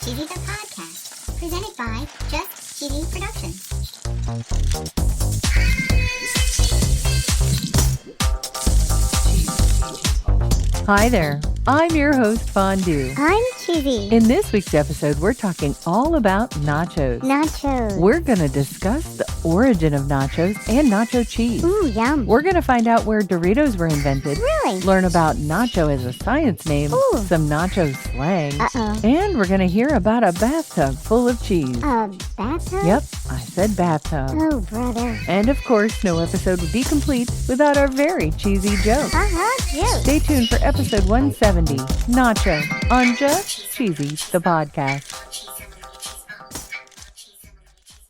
Cheesy the Podcast, presented by Just Cheesy Productions. Hi there, I'm your host, Fondue. I'm Cheesy. In this week's episode, we're talking all about nachos. Nachos. We're going to discuss the origin of nachos and nacho cheese. Ooh, yum. We're going to find out where Doritos were invented. Really? Learn about nacho as a science name. Ooh. Some nacho slang. Uh-oh. And we're going to hear about a bathtub full of cheese. A bathtub? Yep, I said bathtub. Oh, brother. And of course, no episode would be complete without our very cheesy joke. Joke. Stay tuned for episode 170, Nacho, on Just Cheesy, the podcast.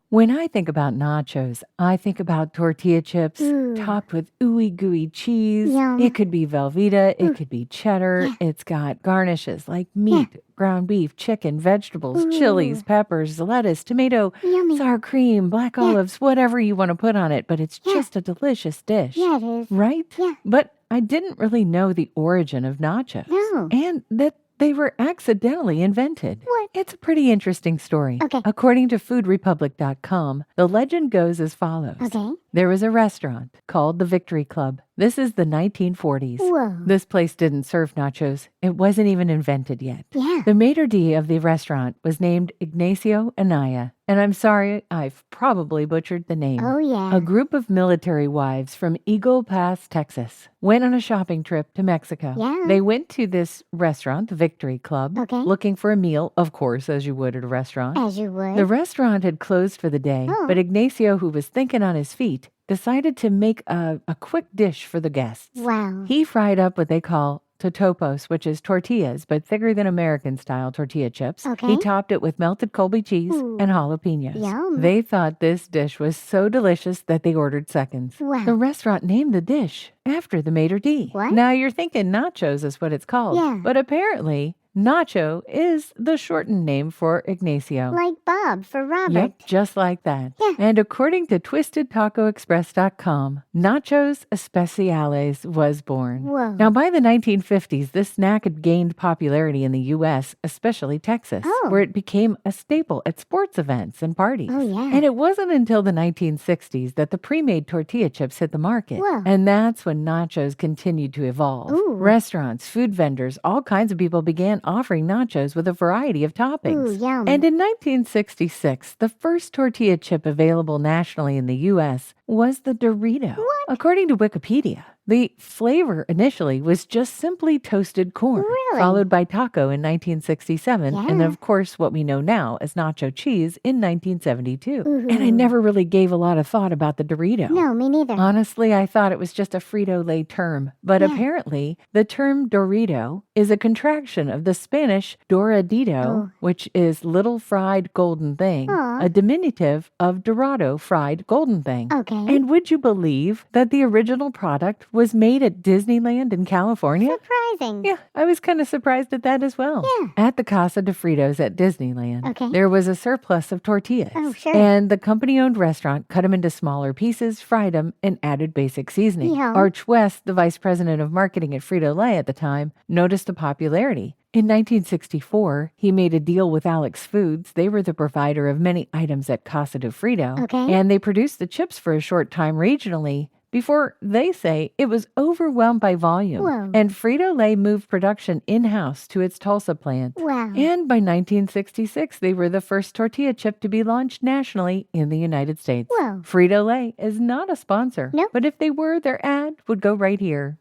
When I think about nachos, I think about tortilla chips topped with ooey gooey cheese. Yum. It could be Velveeta, it could be cheddar. Yeah. It's got garnishes like meat, ground beef, chicken, vegetables, chilies, peppers, lettuce, tomato, Yummy. sour cream, black olives, whatever you want to put on it, but it's just a delicious dish. Yeah, it is. Right? Yeah. But I didn't really know the origin of nachos. No. And that they were accidentally invented. What? It's a pretty interesting story. Okay. According to foodrepublic.com, the legend goes as follows. Okay. There was a restaurant called the Victory Club. This is the 1940s. Whoa. This place didn't serve nachos. It wasn't even invented yet. Yeah. The maitre d' of the restaurant was named Ignacio Anaya. And I'm sorry, I've probably butchered the name. Oh, yeah. A group of military wives from Eagle Pass, Texas, went on a shopping trip to Mexico. Yeah. They went to this restaurant, the Victory Club, Okay. looking for a meal, of course, as you would at a restaurant. As you would. The restaurant had closed for the day, Oh. but Ignacio, who was thinking on his feet, decided to make a quick dish for the guests. Wow. He fried up what they call totopos, which is tortillas, but thicker than American-style tortilla chips. Okay. He topped it with melted Colby cheese Ooh. and jalapenos. Yum. They thought this dish was so delicious that they ordered seconds. Wow. The restaurant named the dish after the maitre d'. What? Now you're thinking nachos is what it's called. Yeah. But apparently, Nacho is the shortened name for Ignacio. Like Bob for Robert. Yep, just like that. Yeah. And according to TwistedTacoExpress.com, Nachos Especiales was born. Whoa. Now, by the 1950s, this snack had gained popularity in the U.S., especially Texas, Oh. where it became a staple at sports events and parties. Oh, yeah. And it wasn't until the 1960s that the pre-made tortilla chips hit the market. Whoa. And that's when nachos continued to evolve. Ooh. Restaurants, food vendors, all kinds of people began offering nachos with a variety of toppings. Ooh, yum. And in 1966, the first tortilla chip available nationally in the U.S. was the Dorito. What? According to Wikipedia, the flavor initially was just simply toasted corn, Really? followed by taco in 1967, and then, Yeah. of course, what we know now as nacho cheese in 1972. Ooh. And I never really gave a lot of thought about the Dorito. No, me neither. Honestly, I thought it was just a Frito-Lay term, but Yeah. apparently the term Dorito is a contraction of the Spanish Doradito, Oh. which is little fried golden thing, Aw. a diminutive of Dorado, fried golden thing. Okay. And would you believe that the original product was made at Disneyland in California? Surprising. Yeah, I was kind of surprised at that as well. Yeah. At the Casa de Fritos at Disneyland, Okay. there was a surplus of tortillas. Oh, sure. And the company-owned restaurant cut them into smaller pieces, fried them, and added basic seasoning. Yeah. Arch West, the vice president of marketing at Frito-Lay at the time, noticed the popularity. In 1964, he made a deal with Alex Foods. They were the provider of many items at Casa de Frito. Okay. And they produced the chips for a short time regionally before they say it was overwhelmed by volume. Whoa. And Frito-Lay moved production in-house to its Tulsa plant. Wow. And by 1966, they were the first tortilla chip to be launched nationally in the United States. Whoa. Frito-Lay is not a sponsor. Nope. But if they were, their ad would go right here.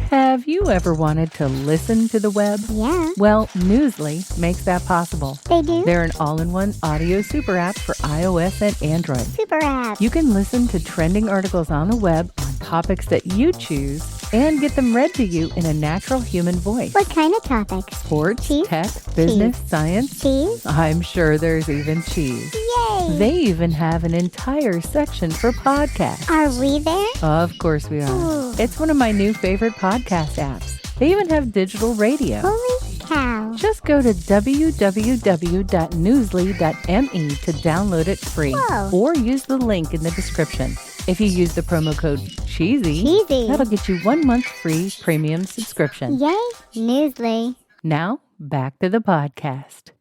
Have you ever wanted to listen to the web? Yeah. Well, Newsly makes that possible. They do. They're an all-in-one audio super app for iOS and Android. Super app. You can listen to trending articles on the web on topics that you choose and get them read to you in a natural human voice. What kind of topics? Sports, Cheese? tech, business, science. Cheese? I'm sure there's even cheese. Yay. They even have an entire section for podcasts. Are we there? Of course we are. Ooh. It's one of my new favorite podcast apps. They even have digital radio. Holy cow. Just go to www.newsly.me to download it free. Whoa. Or use the link in the description. If you use the promo code CHEESY, Cheesy. that'll get you 1 month free premium subscription. Yay. Newsly. Now, back to the podcast.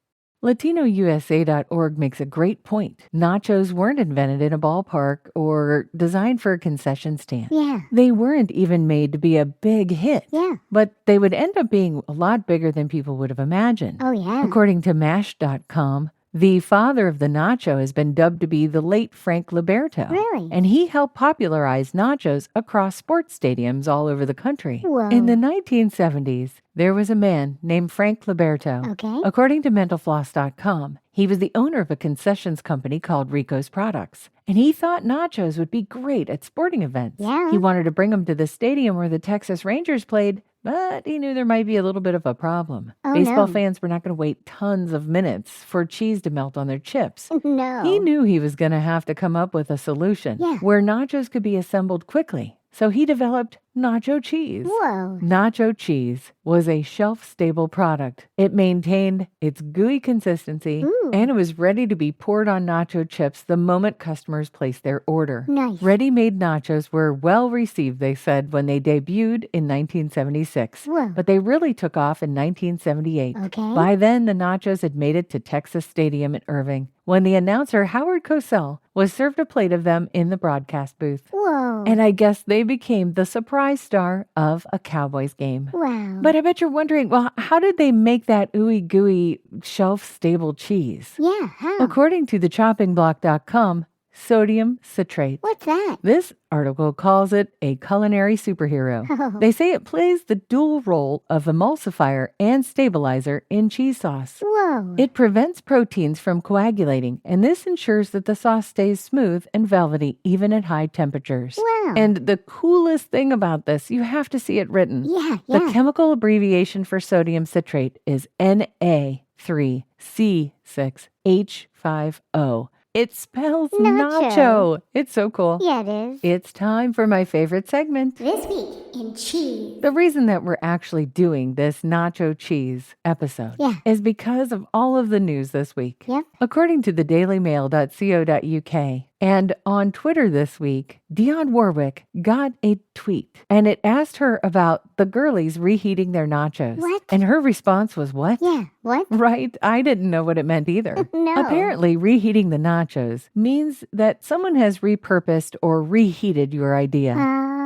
LatinoUSA.org makes a great point. Nachos weren't invented in a ballpark or designed for a concession stand. Yeah. They weren't even made to be a big hit. Yeah. But they would end up being a lot bigger than people would have imagined. Oh, yeah. According to Mash.com, the father of the nacho has been dubbed to be the late Frank Liberto. Really? And he helped popularize nachos across sports stadiums all over the country. Whoa. In the 1970s, there was a man named Frank Liberto. Okay. According to mentalfloss.com, he was the owner of a concessions company called Rico's Products. And he thought nachos would be great at sporting events. Yeah. He wanted to bring them to the stadium where the Texas Rangers played, but he knew there might be a little bit of a problem. Oh, Baseball no. fans were not going to wait tons of minutes for cheese to melt on their chips. No. He knew he was going to have to come up with a solution Yeah. where nachos could be assembled quickly. So he developed nacho cheese. Whoa. Nacho cheese was a shelf-stable product. It maintained its gooey consistency, Ooh. and it was ready to be poured on nacho chips the moment customers placed their order. Nice. Ready-made nachos were well received, they said, when they debuted in 1976. Whoa. But they really took off in 1978. Okay. By then, the nachos had made it to Texas Stadium in Irving, when the announcer Howard Cosell was served a plate of them in the broadcast booth. Whoa. And I guess they became the surprise star of a Cowboys game. Wow. But I bet you're wondering, well, how did they make that ooey gooey shelf-stable cheese? Yeah, how? According to thechoppingblock.com, sodium citrate. What's that? This article calls it a culinary superhero. Oh. They say it plays the dual role of emulsifier and stabilizer in cheese sauce. Whoa. It prevents proteins from coagulating, and this ensures that the sauce stays smooth and velvety even at high temperatures. Wow. And the coolest thing about this, you have to see it written. Yeah, The yeah. chemical abbreviation for sodium citrate is Na3C6H5O. It spells Nacho. nacho. It's so cool. Yeah, it is. It's time for my favorite segment. This week in cheese. The reason that we're actually doing this nacho cheese episode Yeah. is because of all of the news this week. Yep. According to thedailymail.co.uk and on Twitter this week, Dionne Warwick got a tweet and it asked her about the girlies reheating their nachos. What? And her response was, what? Yeah, what? Right? I didn't know what it meant either. No. Apparently, reheating the nachos means that someone has repurposed or reheated your idea.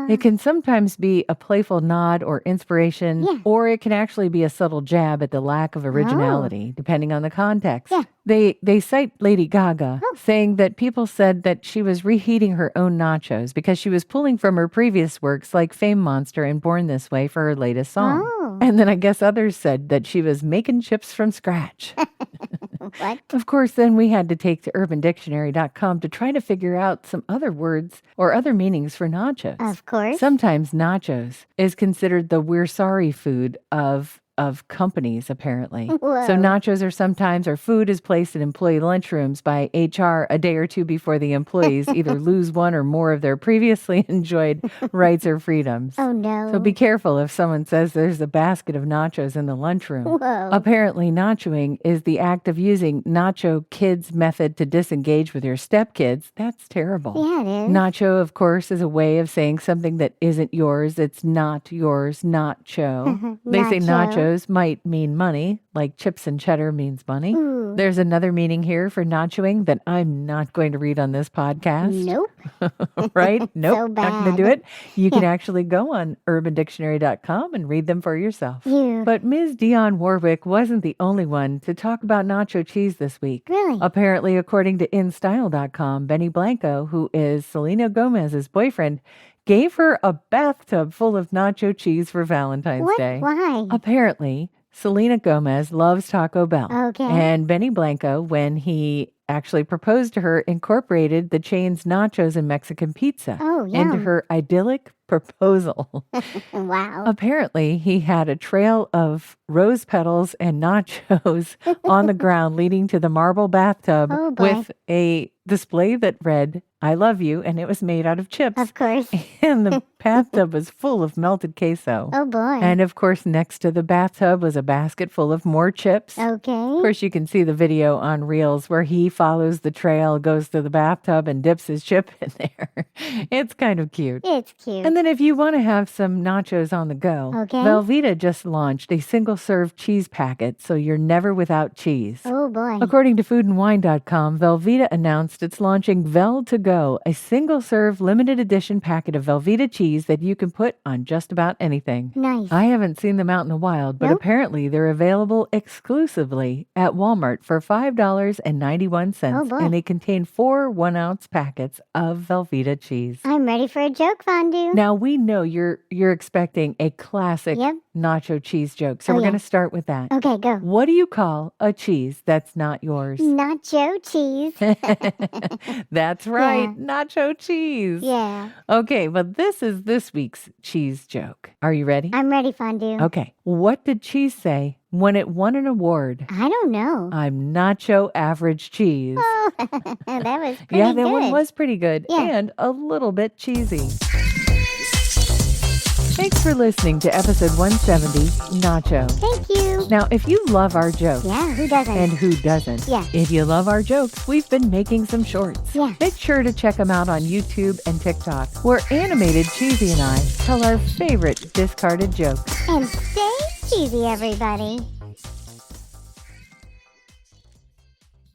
It can sometimes be a playful nod or inspiration, Yeah. or it can actually be a subtle jab at the lack of originality, depending on the context. Yeah. They cite Lady Gaga, saying that people said that she was reheating her own nachos because she was pulling from her previous works like Fame Monster and Born This Way for her latest song. Oh. And then I guess others said that she was making chips from scratch. What? Of course, then we had to take to urbandictionary.com to try to figure out some other words or other meanings for nachos. Of course. Sometimes nachos is considered the we're sorry food of companies, apparently. Whoa. So nachos are sometimes, or food is placed in employee lunchrooms by HR a day or two before the employees either lose one or more of their previously enjoyed rights or freedoms. Oh, no. So be careful if someone says there's a basket of nachos in the lunchroom. Whoa. Apparently, nachoing is the act of using nacho kids method to disengage with your stepkids. That's terrible. Yeah, it is. Nacho, of course, is a way of saying something that isn't yours. It's not yours, nacho. They say Nacho. nachos might mean money, like chips and cheddar means money. Ooh. There's another meaning here for nachoing that I'm not going to read on this podcast. Nope. Right? Nope. So Not going to do bad. it. You can actually go on urbandictionary.com and read them for yourself. You. But Ms. Dionne Warwick wasn't the only one to talk about nacho cheese this week. Really? Apparently, according to InStyle.com, Benny Blanco, who is Selena Gomez's boyfriend, gave her a bathtub full of nacho cheese for Valentine's What? Day. Why? Apparently, Selena Gomez loves Taco Bell. Okay. And Benny Blanco, when he actually proposed to her, incorporated the chain's nachos and Mexican pizza Oh, into yum. her idyllic proposal. Wow. Apparently, he had a trail of rose petals and nachos on the ground leading to the marble bathtub Oh, boy. with a display that read, I love you, and it was made out of chips. Of course. And the bathtub was full of melted queso. Oh, boy. And of course, next to the bathtub was a basket full of more chips. Okay. Of course, you can see the video on Reels where he follows the trail, goes to the bathtub, and dips his chip in there. It's kind of cute. It's cute. And then if you want to have some nachos on the go, Okay. Velveeta just launched a single-serve cheese packet, so you're never without cheese. Oh, boy. According to foodandwine.com, Velveeta announced it's launching Vel to Go, a single-serve limited edition packet of Velveeta cheese that you can put on just about anything. Nice. I haven't seen them out in the wild, but Nope. apparently they're available exclusively at Walmart for $5.91, Oh, boy. and they contain 4 1-ounce packets of Velveeta cheese. I'm ready for a joke, Fondue. Now, we know you're expecting a classic Yep. nacho cheese joke, so Oh, we're yeah. going to start with that. Okay, go. What do you call a cheese that's not yours? Nacho cheese. That's right, Yeah. nacho cheese. Yeah. Okay, but this is this week's cheese joke. Are you ready? I'm ready, Fondue. Okay, what did cheese say when it won an award? I don't know. I'm nacho average cheese. Oh, that was pretty Yeah, that good. one was pretty good Yeah. and a little bit cheesy. Thanks for listening to episode 170, Nacho. Thank you. Now, if you love our jokes, Yeah, who doesn't? and who doesn't? Yeah. If you love our jokes, we've been making some shorts. Yeah. Make sure to check them out on YouTube and TikTok, where animated Cheesy and I tell our favorite discarded jokes. And stay cheesy, everybody.